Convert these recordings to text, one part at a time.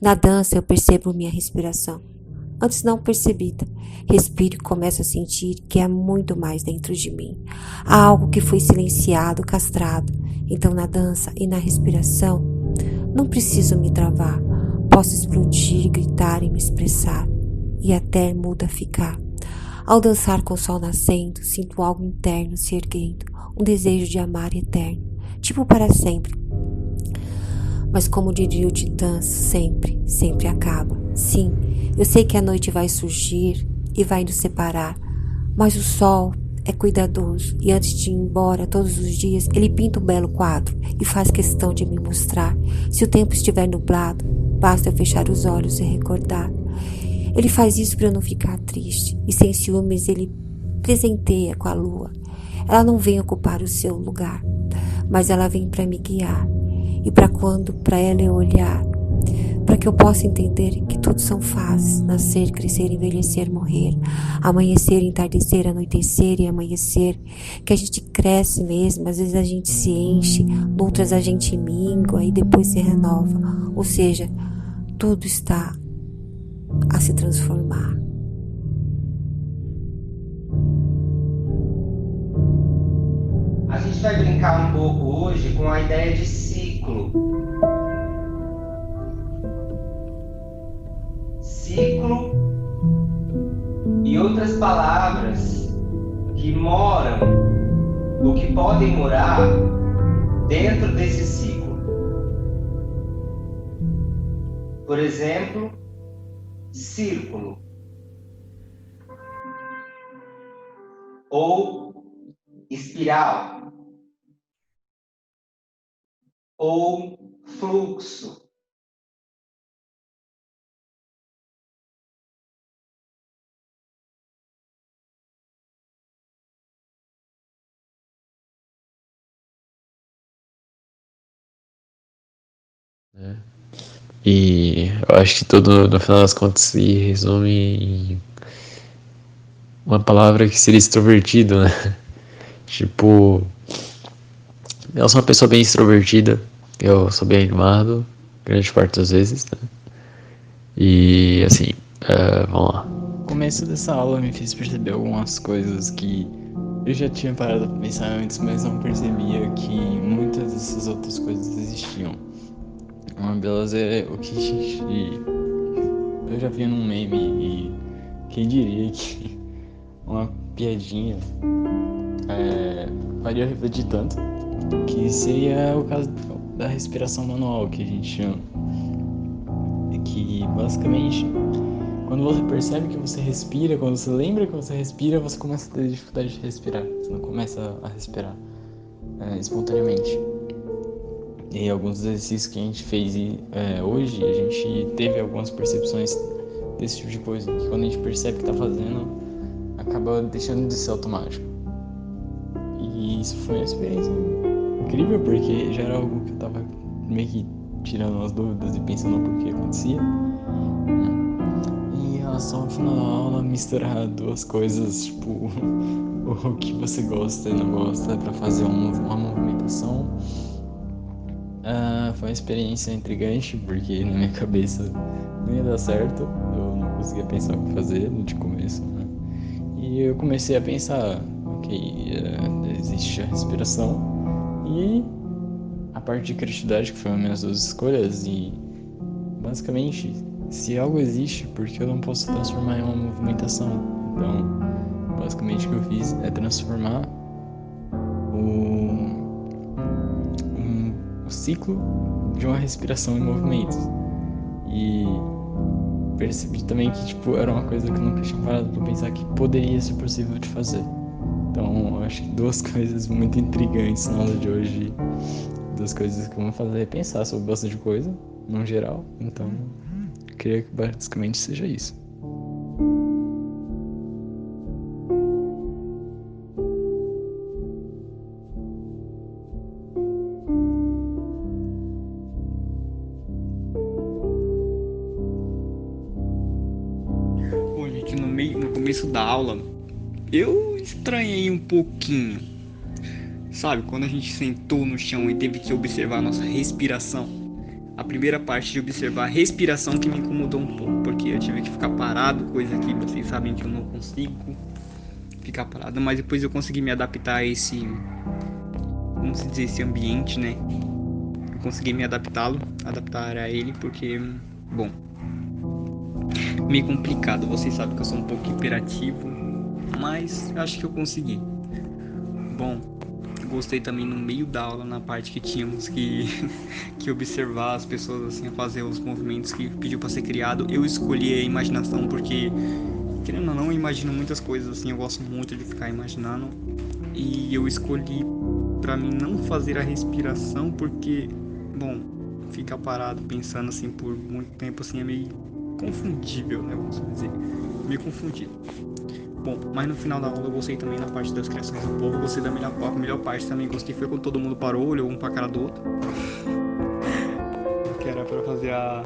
Na dança eu percebo minha respiração. Antes não percebida, respiro e começo a sentir que há muito mais dentro de mim. Há algo que foi silenciado, castrado. Então na dança e na respiração, não preciso me travar. Posso explodir, gritar e me expressar. E até muda ficar. Ao dançar com o sol nascendo, sinto algo interno se erguendo, um desejo de amar eterno, tipo para sempre. Mas como diria o Titãs, sempre, sempre acaba. Sim, eu sei que a noite vai surgir e vai nos separar, mas o sol é cuidadoso e antes de ir embora todos os dias, ele pinta um belo quadro e faz questão de me mostrar. Se o tempo estiver nublado, basta eu fechar os olhos e recordar. Ele faz isso para eu não ficar triste e sem ciúmes ele presenteia com a lua. Ela não vem ocupar o seu lugar, mas ela vem para me guiar. E para quando para ela eu olhar, para que eu possa entender que tudo são fases, nascer, crescer, envelhecer, morrer, amanhecer, entardecer, anoitecer e amanhecer, que a gente cresce mesmo, às vezes a gente se enche, outras a gente mingua e depois se renova, ou seja, tudo está a se transformar. A gente vai brincar um pouco hoje com a ideia de ciclo. Ciclo e outras palavras que moram ou que podem morar dentro desse ciclo. Por exemplo, círculo ou espiral ou fluxo. E eu acho que tudo, no final das contas, se resume em uma palavra que seria extrovertido, né? Tipo, eu sou uma pessoa bem extrovertida, eu sou bem animado, grande parte das vezes, né? E assim, vamos lá. O começo dessa aula me fez perceber algumas coisas que eu já tinha parado pra pensar antes, mas não percebia que muitas dessas outras coisas existiam. Uma delas é o que a gente. Eu já vi num meme e quem diria que uma piadinha faria refletir tanto, que seria o caso da respiração manual que a gente chama. Que basicamente, quando você percebe que você respira, quando você lembra que você respira, você começa a ter dificuldade de respirar. Você não começa a respirar espontaneamente. E alguns exercícios que a gente fez hoje, a gente teve algumas percepções desse tipo de coisa, que quando a gente percebe que tá fazendo, acaba deixando de ser automático. E isso foi uma experiência incrível, porque já era algo que eu tava meio que tirando as dúvidas e pensando por que acontecia. E em relação ao final da aula, misturar duas coisas, tipo, o que você gosta e não gosta pra fazer uma movimentação. Foi uma experiência intrigante, porque na minha cabeça não ia dar certo, eu não conseguia pensar o que fazer de começo, né? E eu comecei a pensar, ok, existe a respiração e a parte de criatividade, que foi uma das minhas duas escolhas, e basicamente, se algo existe, por que eu não posso transformar em uma movimentação? Então, basicamente o que eu fiz é transformar o ciclo de uma respiração em movimentos. E percebi também que tipo, era uma coisa que eu nunca tinha parado pra pensar que poderia ser possível de fazer. Então, eu acho que duas coisas muito intrigantes na aula de hoje. Duas coisas que vão fazer pensar sobre bastante coisa, no geral. Então, eu queria que basicamente seja isso. Bom, gente, no começo da aula, eu estranhei um pouquinho. Sabe, quando a gente sentou no chão e teve que observar a nossa respiração. a primeira parte de observar a respiração que me incomodou um pouco, porque eu tive que ficar parado, coisa que vocês sabem que eu não consigo ficar parado, mas depois eu consegui me adaptar a esse, como se diz, esse ambiente, né? Eu consegui me adaptar a ele, porque, bom, meio complicado, vocês sabem que eu sou um pouco hiperativo, mas acho que eu consegui. Bom, gostei também no meio da aula, na parte que tínhamos que observar as pessoas assim a fazer os movimentos que pediu para ser criado. Eu escolhi a imaginação porque, querendo ou não, eu imagino muitas coisas assim, eu gosto muito de ficar imaginando. E eu escolhi para mim não fazer a respiração porque, bom, ficar parado pensando assim por muito tempo assim é meio confundível, né, vamos dizer, meio confundido. Bom, mas no final da aula eu gostei também na parte das criações do povo, gostei da melhor parte também, gostei foi quando todo mundo parou, olhou um pra cara do outro, que era pra fazer a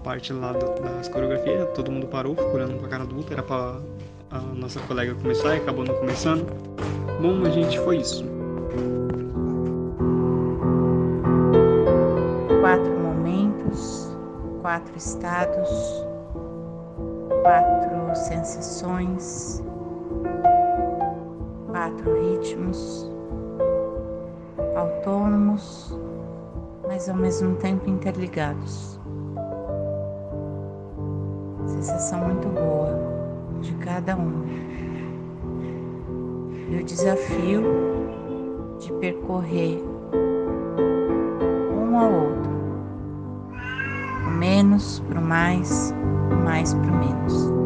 parte lá das coreografias, todo mundo parou, ficou olhando um pra cara do outro, era pra a nossa colega começar e acabou não começando. Bom, a gente, foi isso. 4 momentos, 4 estados, 4 sensações, 4 ritmos autônomos, mas ao mesmo tempo interligados. Sensação muito boa de cada um. E o desafio de percorrer um ao outro, o menos para o mais para o menos.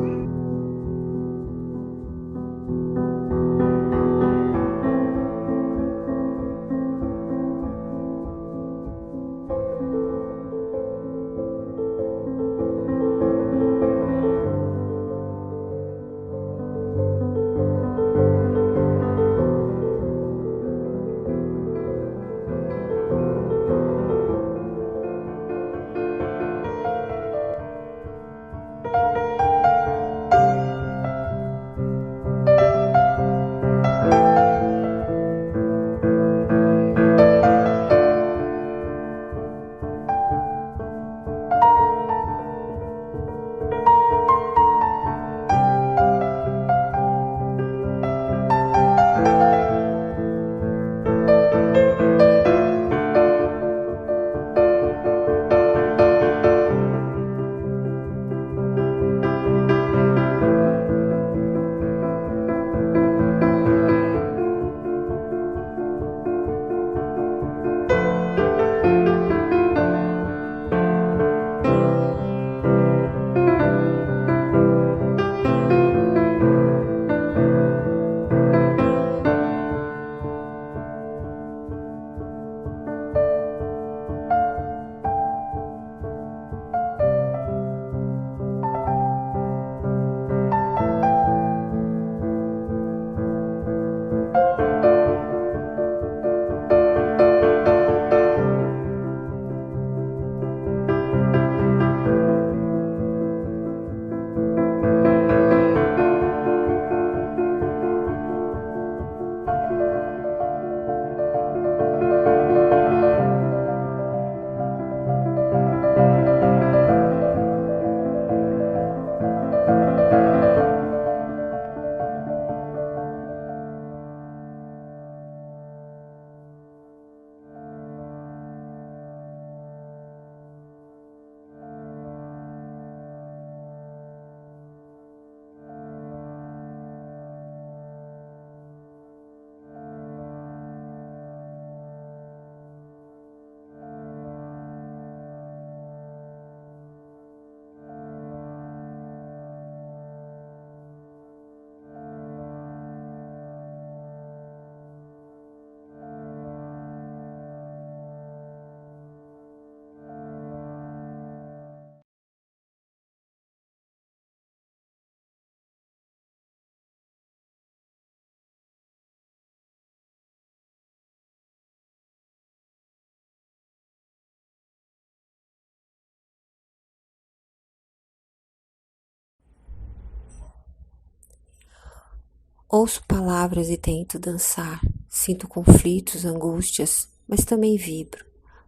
Ouço palavras e tento dançar. Sinto conflitos, angústias, mas também vibro.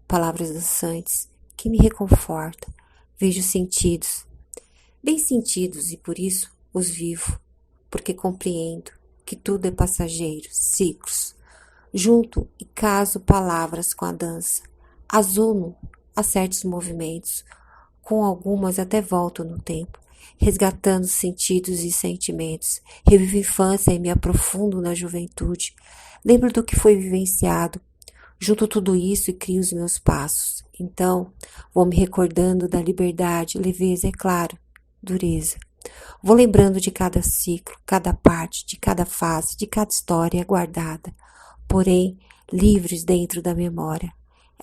Palavras dançantes que me reconforta. Vejo sentidos, bem sentidos, e por isso os vivo, porque compreendo que tudo é passageiro, ciclos. Junto e caso palavras com a dança, as uno a certos movimentos, com algumas até volto no tempo, resgatando sentidos e sentimentos. Revivo a infância e me aprofundo na juventude. Lembro do que foi vivenciado. Junto tudo isso e crio os meus passos. Então, vou me recordando da liberdade, leveza, é claro, dureza. Vou lembrando de cada ciclo, cada parte, de cada fase, de cada história guardada, porém livres dentro da memória.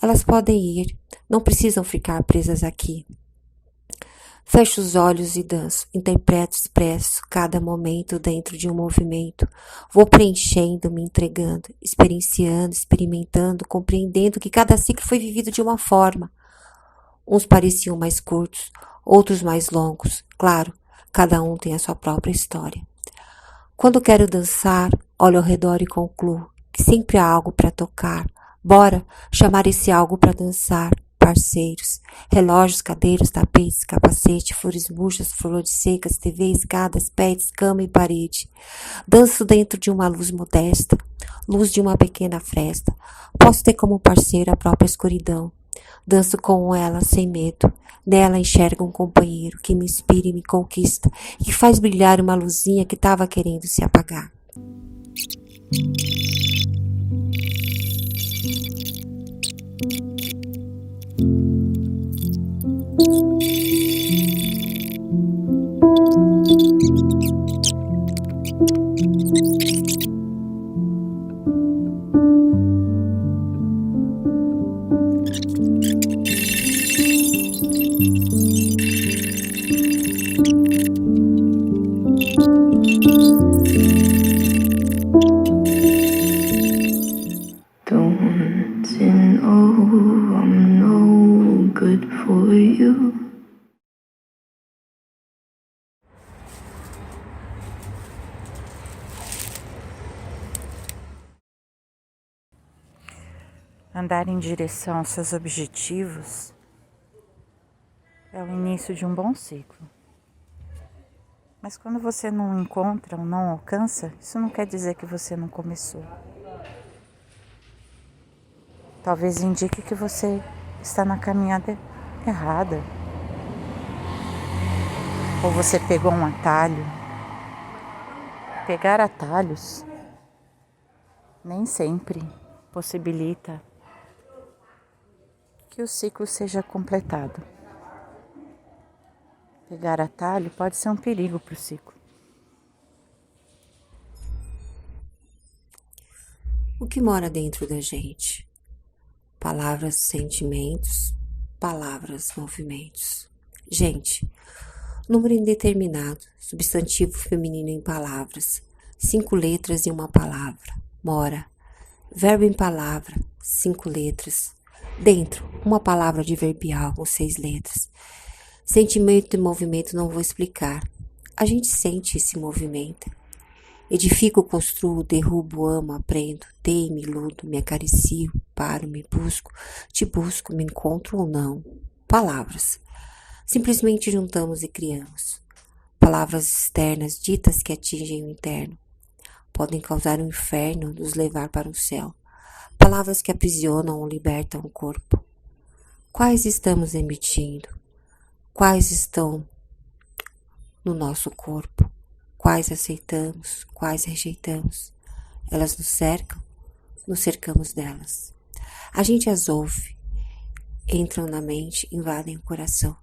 Elas podem ir, não precisam ficar presas aqui. Fecho os olhos e danço, interpreto, expresso cada momento dentro de um movimento. Vou preenchendo, me entregando, experienciando, experimentando, compreendendo que cada ciclo foi vivido de uma forma. Uns pareciam mais curtos, outros mais longos. Claro, cada um tem a sua própria história. Quando quero dançar, olho ao redor e concluo que sempre há algo para tocar. Bora chamar esse algo para dançar. Parceiros, relógios, cadeiras, tapetes, capacete, flores murchas, flores secas, TV, escadas, pés, cama e parede. Danço dentro de uma luz modesta, luz de uma pequena fresta. Posso ter como parceiro a própria escuridão. Danço com ela sem medo. Nela enxergo um companheiro que me inspira e me conquista e que faz brilhar uma luzinha que estava querendo se apagar. Don't oh, I'm no good for you. Andar em direção aos seus objetivos é o início de um bom ciclo. Mas quando você não encontra ou não alcança, isso não quer dizer que você não começou. Talvez indique que você está na caminhada errada. Ou você pegou um atalho. Pegar atalhos nem sempre possibilita que o ciclo seja completado. Pegar atalho pode ser um perigo para o ciclo. O que mora dentro da gente? Palavras, sentimentos, palavras, movimentos. Gente, número indeterminado, substantivo feminino em palavras, 5 letras em uma palavra. Mora, verbo em palavra, 5 letras. Dentro, uma palavra adverbial com 6 letras. Sentimento e movimento não vou explicar. A gente sente e se movimenta. Edifico, construo, derrubo, amo, aprendo, dei, me iludo, me acaricio, paro, me busco, te busco, me encontro ou não. Palavras. Simplesmente juntamos e criamos. Palavras externas ditas que atingem o interno. Podem causar um inferno, nos levar para o céu. Palavras que aprisionam ou libertam o corpo. Quais estamos emitindo? Quais estão no nosso corpo? Quais aceitamos? Quais rejeitamos? Elas nos cercam? Nos cercamos delas. A gente as ouve, entram na mente, invadem o coração.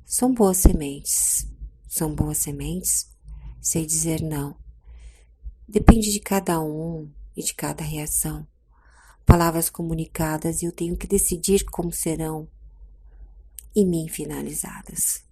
São boas sementes. São boas sementes? Sei dizer não. Depende de cada um e de cada reação. Palavras comunicadas e eu tenho que decidir como serão em mim finalizadas.